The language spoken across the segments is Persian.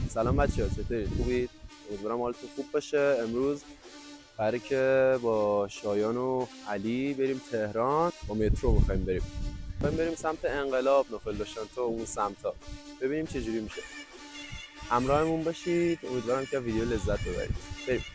سلام بچه‌ها، چطورید؟ خوبید؟ امیدوارم حالتون خوب باشه. امروز قراره که با شایان و علی بریم تهران. با مترو می‌خوایم بریم سمت انقلاب، نوفلدوشانتو، اون سمتا. ببینیم چه جوری میشه. همراهمون باشید. امیدوارم که ویدیو لذت ببرید. بریم.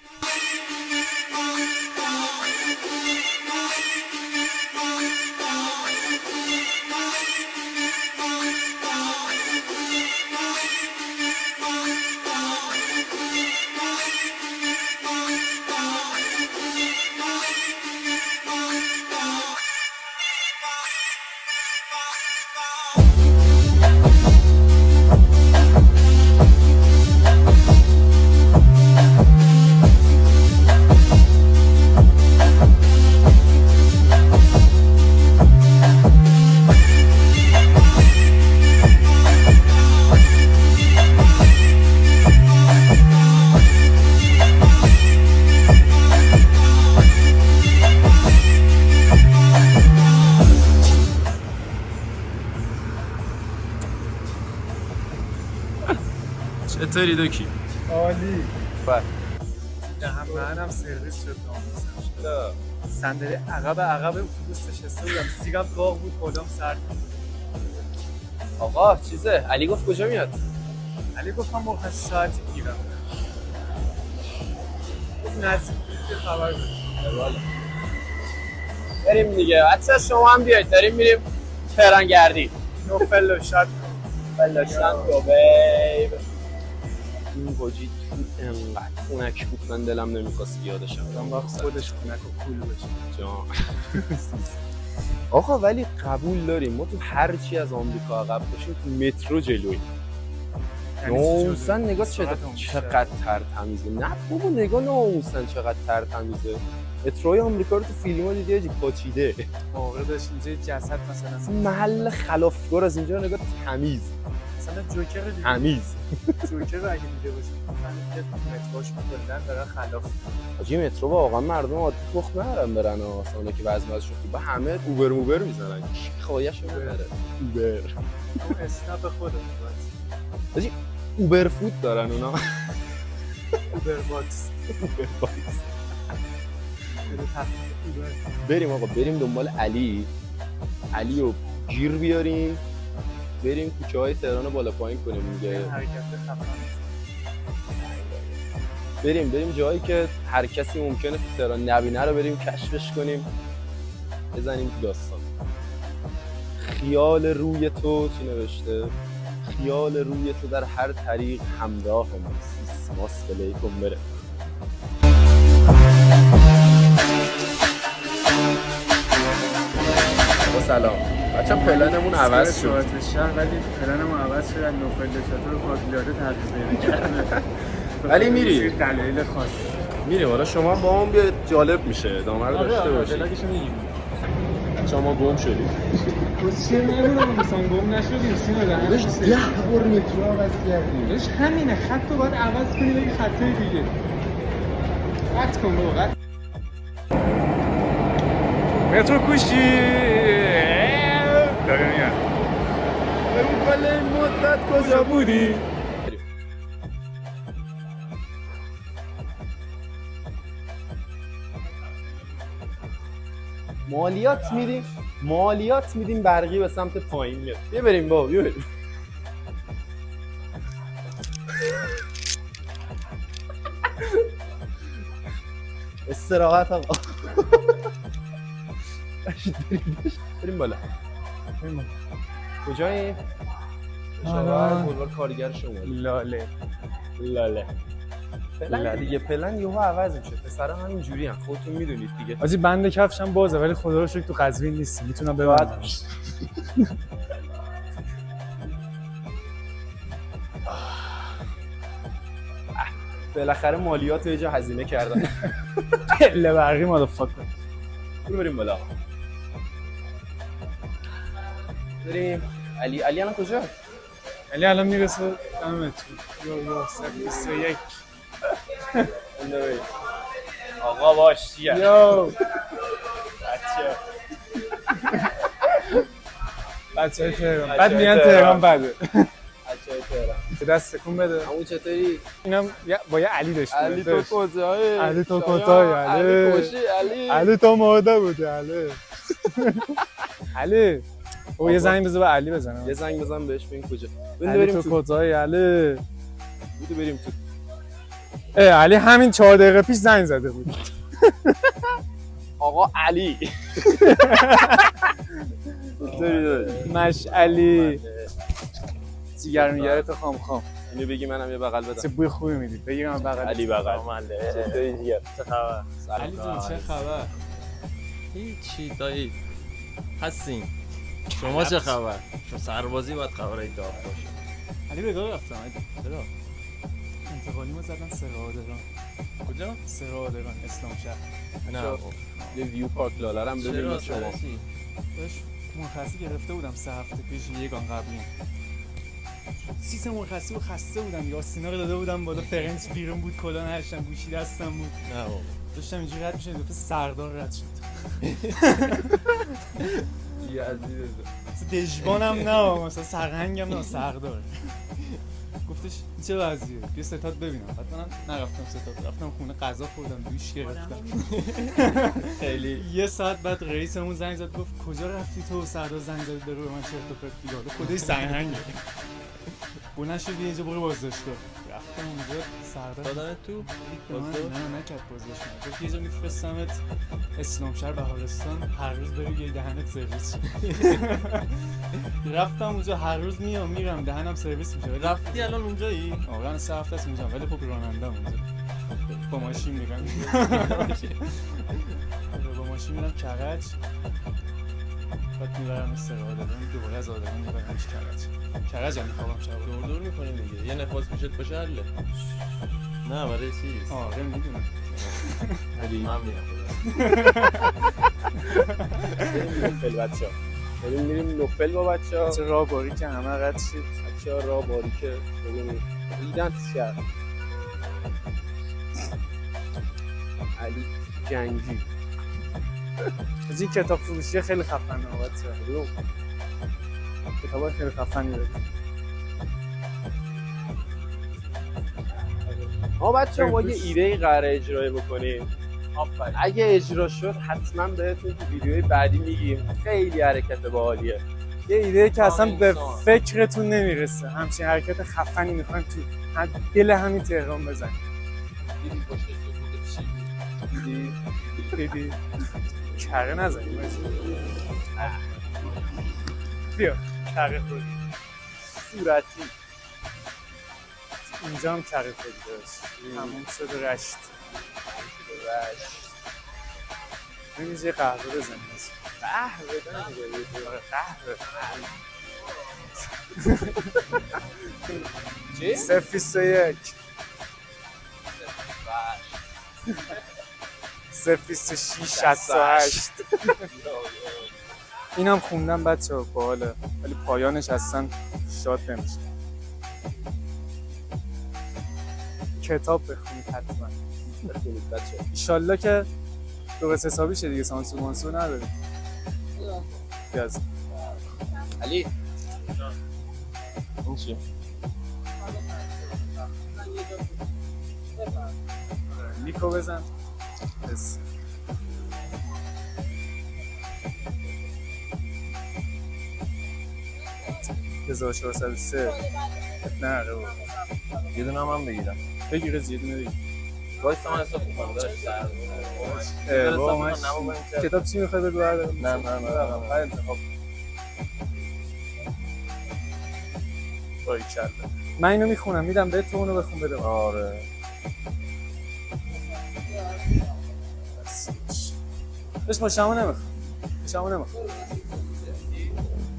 چطوری دوکی؟ عالی. بله. منم سرویس شد ناموسم. صندلی عقب اتوبوس نشسته بودم، سیگم داغ بود، کلام سرد بود. آقا چیزه، علی گفت کجا میاد؟ علی گفت من مرخصی ساعتی میگیرم. گفت نزدیک یه خبر بده. بریم دیگه. بچه‌ها شما هم بیایید، داریم میریم تهران گردی. نوفلدوشانتو. نوفلدوشانتو بیب. این حاجی تو انقدر خونک بود من دلم نمیخواست بیادشم. من با خودش خونک و کول بشه. جان. آقا ولی قبول داریم ما تو هر چی از آمریکا عقب باشیم تو مترو جلوییم. ناموسن نگاه چقدر ترتمیزه. نه بابا نگاه ناموسن چقدر ترتمیزه. متروی آمریکا رو تو فیلم‌ها دیدی آجی پاچیده. واقعا داشت اینجا جسد مثلا محل خلافکار از اینجا نگاه تمیز. مثلا جوکر دیگه تمیز. جوکر رو اگه دیده باشید مثلا که متروش کلا دارن خلاف. آجی مترو واقعا مردم عادی تخم نرن برن اصلا که وزنشون خوبه همه اوبر میزنن. کی خواهیشو ببره اوبر. اون اسنپ خودت آجی اوبر فود دارن اونا. اوبر باکس. بریم آقا بریم دنبال علی رو گیر بیاریم بریم کوچه های تهران رو بالا پایین کنیم دیگه. بریم جایی که هر کسی ممکنه تو تهران نبینه رو بریم کشفش کنیم بزنیم تو داستان. خیال روی تو چی نوشته؟ خیال روی تو در هر طریق همراه ماست. ماست بلی کن بره. سلام بچه پلنمون عوض شد ولی پلنمون عوض شد. نوفلدوشانتو رو پاکیلاده تغییر کرده. ولی میری دلایل خاص میریم. حالا شما با هم بیاید جالب میشه ادامه رو داشته باشید. بچه‌ها ما گم شدیم. چه نمیدونم مثلا گم نشدیم سینا دهن. داش 10 بار مترو عوض کردیم. داش همینه خط رو باید عوض کنی بگی خطای دیگه. قطع کن بابا قطع. مترو کوشی داره میاد. اون این مدت کجا بودی؟ مالیات میدیم برقی به سمت پایین میاد. بیا بریم بابا بیا بریم. استراحت آقا. بریم بالا. کجایی؟ شما بولوار کارگر شما. لاله پلن دیگه پلن یهو عوض میشه. پسرا همین جوری ان خودتون میدونید دیگه. آجی بند کفشم بازه ولی خدا رو شکر تو قزوین نیستی میتونم ببندم. بالاخره مالیات یه جا هزینه کردن. پله برقی مادافاکر. برو بریم بالا. بریم. علی الان کجا؟ علی الان میرسه دمتون. یا 21. آقا باش چیه؟ یو بچه تهران. بعد میان تهران بده. بچه تهران. به دست تکون بده. همون چطوری؟ اینم با یه علی داشت. علی تو کجایی؟ علی تو کجایی؟ علی کجی؟ علی علی تو ماده بودی علی. علی او یه زنگ بزن به علی بزنم. یه زنگ بزن بهش ببین کجا. علی تو کجایی علی؟ بودو بریم تو. علی همین 4 دقیقه پیش زنگ زده بود. آقا علی. مشعلی جیگر میگره تو خام. اینو بگی منم یه بغل بدم. چه بوی خوبی میدی. بگیرم بغل. علی بغل. چطوری جیگر؟ چه خبر؟ علی جون چه خبر؟ هیچی دایی هستین. شما چه خبر؟ شما سربازی باید خبرهای داغ باشه. علی بگاه رفتم چرا؟ انتقالیمو زدن سرادران. کجا؟ سرادران اسلام شهر. نه یه ویو پارک لاله هم ببینید شما. باش مرخصی گرفته بودم 3 هفته پیش یگان قبلی. سیس مرخصی رو خسته بودم. یاسینا رو داده بودم بالا فرنچ بیرون بود کلا نشدم گوشی دستم بود. نه بابا داشتم اینجوری رد میشم دفعه سردار رد شد. یزید دژبانم نه مثلا سرهنگم نه سردار. گفتش این چه وضعیه؟ بیا ستاد ببینم. بعد منم نرفتم ستاد، رفتم خونه غذا خوردم دوش گرفتم. خیلی یه ساعت بعد رئیسمون زنگ زد گفت کجا رفتی تو؟ سردار زنگ زد به روی من چرت و پرت میگه. خودش سرهنگه. بلند شد یه جا برو بازداشتگاه. رفتم اونجا سردار دادن تو؟ نه نکرد بازداشت. گفت یه جا میفرستمت اسلام شهر بهارستان هر روز بری یه دهنت سرویس شه. رفتم اونجا هر روز میرم دهنم سرویس میشه. رفتی الان اونجایی؟ آره من 3 هفته است اونجا ولی خب راننده اونجا با ماشین میرم. با ماشین میرم کرج بعد میبرم استراحت دوباره از آدمان میبرمش کرج هم میخوابم شب دور میکنیم دیگه یه نفاس پیشت باشه حله. نه برای چیز؟ آره میدونم. من میرم نوفل بچه‌ها. میریم نوفل با بچه‌ها. چه راه باری که همه رد شید. بچه‌ها راه باری که ببینید دیدن شهر. علی جنگی. از این کتاب فروشی خیلی خفنه بچه‌ها. کتابای خیلی خفنی داره. ما بچه‌ها ما یه ایده قراره اجرا بکنیم. اگه اجرا شد حتما بهتون تو ویدیوهای بعدی میگیم. خیلی حرکت باحالیه. یه ایده که اصلا به فکرتون نمیرسه. همچین حرکت خفنی میخوایم تو دل همین تهران بزنیم. دیدی پشت سکوت چی؟ دیدی کره نزنیم. بیا کره خودی صورتی اینجا هم کره خودی داشت. تموم شد و رشت. نمیشه یه قهوه بزنیم. چی؟ 021 026 68 اینم خوندم بچه ها باحاله ولی پایانش اصلا شاد نمیشه. کتاب بخونید حتما. بخونید بچه‌ها. ایشالله که درست حسابی شه دیگه. سانسور مانسور نداره. بیاز علی این چی؟ لیکو بزن بس. $1403 نه رو یه دونه هم بگیرم. بگیر از یه دونه بگیر. وایسا من حساب کنم داشت بابا من کتاب چی میخوای بگو؟ نه من انتخاب باریکلا. من اینو میخونم میدم به تو اونو بخون بده. آره بس ما شما نمیخوام. شما نمیخوام.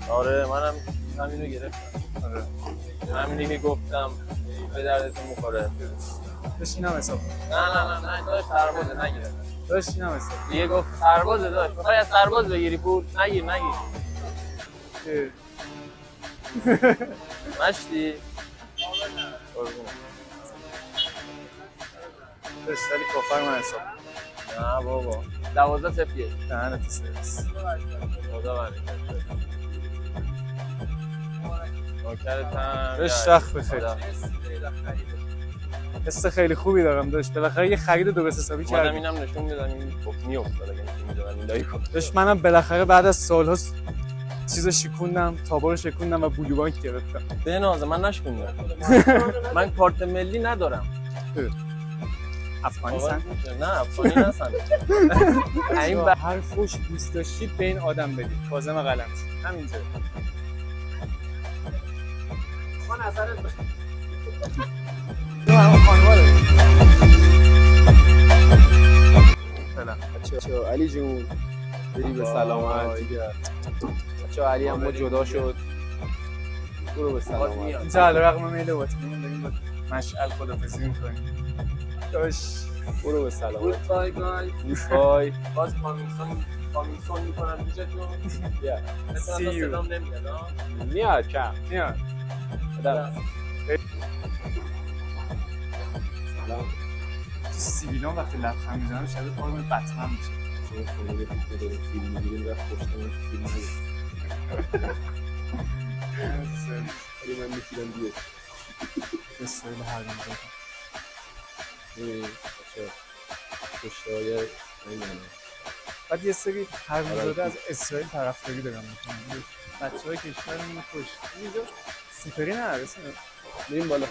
آره منم همینو گرفتم. آره همینی که گفتم به دردتون میخوره. بشینم حساب. نه داشت سربازه نگیره. بشینم حساب. دیگه گفت سربازه داشت. میخوای از سرباز بگیری پول؟ نگیر. مشتی؟ ولی کافر من حساب. نه بابا 12-01 دهنت سرویس. خدا نوکرتم. بهش وقت بخیر. حس خیلی خوبی دارم داشت. بالاخره یه خرید درست حسابی اومدم کردم. اینم نشون بدم این میافتاد اگه نشون میدادم این لایکو. داشت منم بالاخره بعد از سال‌ها چیزو شکوندم، تابا رو شکوندم و بلو بانک گرفتم. به نازه من نشکوندم. من کارت ملی ندارم. افغانستان؟ نه افغانی هستن. این هر فوش دوست داشتید به این آدم بدید. کاظم قلمچی. همینجا. ما نظرت باشه. نه همون خانواده. سلام. بچه‌ها علی جون بری به سلامت. بچه‌ها علی هم جدا شد. برو به سلامت. اینجا علیرغم میل واتمون داریم با مشعل خدافظی می‌کنیم. داش برو به سلامت. گود بای گایز. گود بای. باز کامیسون میکنم اینجاتون. بیا. مثلا See you. صدام نمیاد ها. میاد کم. میاد. سلام. سیبیلان وقتی لبخند میزنم شبیه فیلم بتمن میشه. شما خانه که داریم فیلم می‌گیریم رفت پشتم فیلم نگیر. ولی من می‌گیرم بیاد. استایل هر میزنم. ببین بچه‌ها پشت‌های نمی‌دونم. بعد یه سری هرمزاده از اسرائیل طرفداری دارن میکنن. بچه‌های کشورمون رو خوش. اینجا سوپری نرسه. بریم بالا.